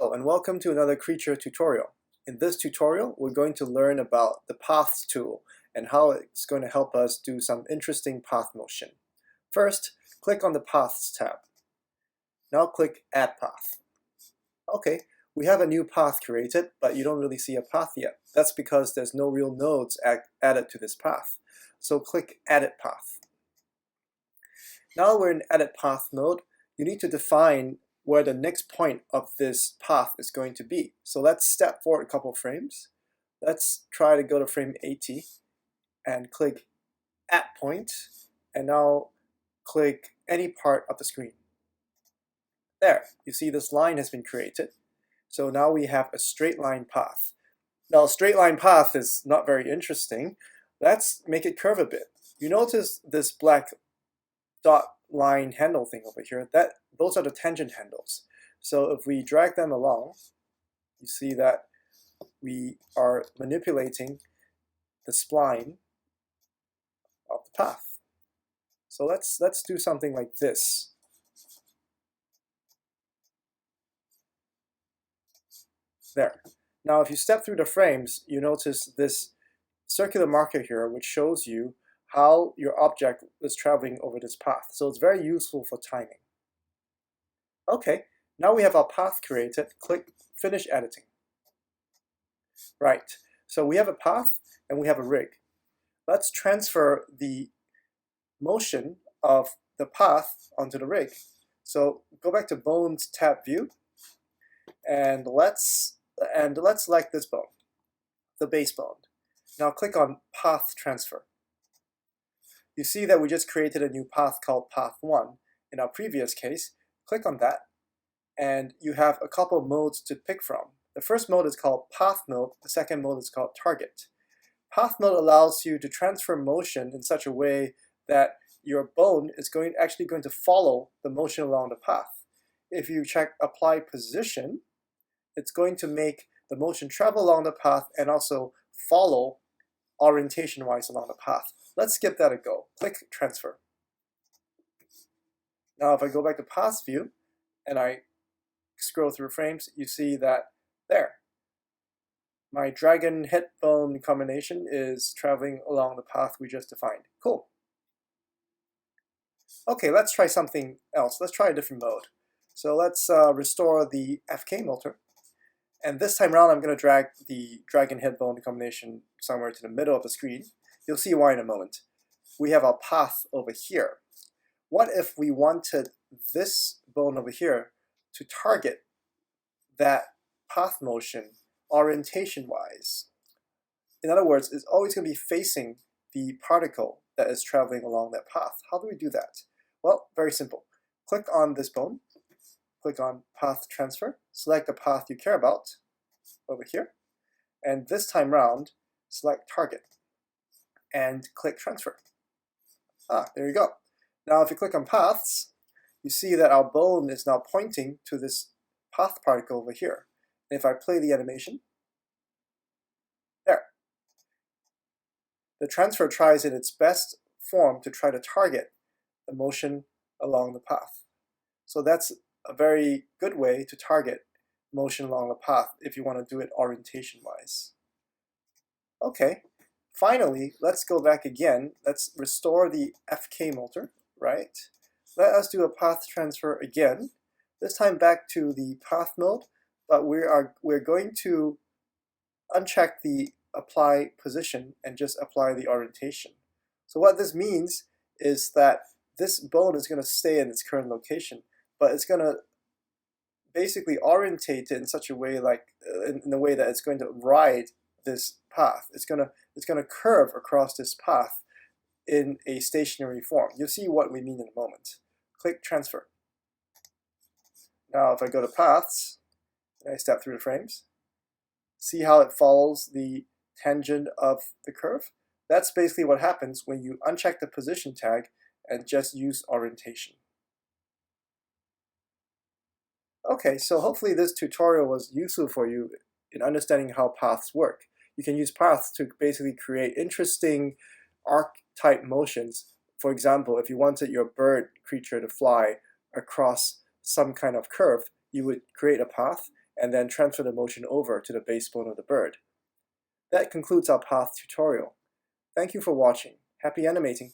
Hello and welcome to another creature tutorial. In this tutorial, we're going to learn about the Paths tool and how it's going to help us do some interesting path motion. First, click on the Paths tab. Now click Add Path. Okay, we have a new path created, but you don't really see a path yet. That's because there's no real nodes added to this path. So click Edit Path. Now we're in Edit Path mode. You need to define where the next point of this path is going to be. So let's step forward a couple frames. Let's try to go to frame 80 and click At Point, and now click any part of the screen. There, you see this line has been created. So now we have a straight line path. Now a straight line path is not very interesting. Let's make it curve a bit. You notice this black dot line handle thing over here, those are the tangent handles. So if we drag them along, you see that we are manipulating the spline of the path. So let's do something like this. There. Now if you step through the frames, you notice this circular marker here which shows you how your object is traveling over this path. So it's very useful for timing. Okay, now we have our path created. Click Finish Editing. Right, so we have a path and we have a rig. Let's transfer the motion of the path onto the rig. So go back to Bones tab view and let's select this bone, the base bone. Now click on Path Transfer. You see that we just created a new path called Path 1. In our previous case, click on that, and you have a couple of modes to pick from. The first mode is called Path Mode, the second mode is called Target. Path Mode allows you to transfer motion in such a way that your bone is actually going to follow the motion along the path. If you check Apply Position, it's going to make the motion travel along the path and also follow orientation-wise along the path. Let's give that a go. Click Transfer. Now if I go back to Path View and I scroll through frames, you see that there. My dragon head bone combination is traveling along the path we just defined. Cool. Okay, let's try something else. Let's try a different mode. So let's restore the FK motor. And this time around, I'm going to drag the dragon head bone combination somewhere to the middle of the screen. You'll see why in a moment. We have our path over here. What if we wanted this bone over here to target that path motion orientation-wise? In other words, it's always going to be facing the particle that is traveling along that path. How do we do that? Well, very simple. Click on this bone, click on Path Transfer, select the path you care about over here, and this time round, select Target and click Transfer. There you go. Now if you click on Paths, you see that our bone is now pointing to this path particle over here. And if I play the animation, there. The transfer tries in its best form to try to target the motion along the path. So that's a very good way to target motion along the path if you want to do it orientation-wise. Okay. Finally, let's go back again. Let's restore the FK motor, right? Let us do a path transfer again. This time back to the path mode, but we're going to uncheck the apply position and just apply the orientation. So what this means is that this bone is going to stay in its current location, but it's going to basically orientate it in such a way, like in a way that it's going to ride this path. It's going to curve across this path in a stationary form. You'll see what we mean in a moment. Click Transfer. Now if I go to Paths and I step through the frames, see how it follows the tangent of the curve? That's basically what happens when you uncheck the position tag and just use orientation. Okay, so hopefully this tutorial was useful for you in understanding how paths work. You can use paths to basically create interesting arc-type motions. For example, if you wanted your bird creature to fly across some kind of curve, you would create a path and then transfer the motion over to the base bone of the bird. That concludes our path tutorial. Thank you for watching. Happy animating!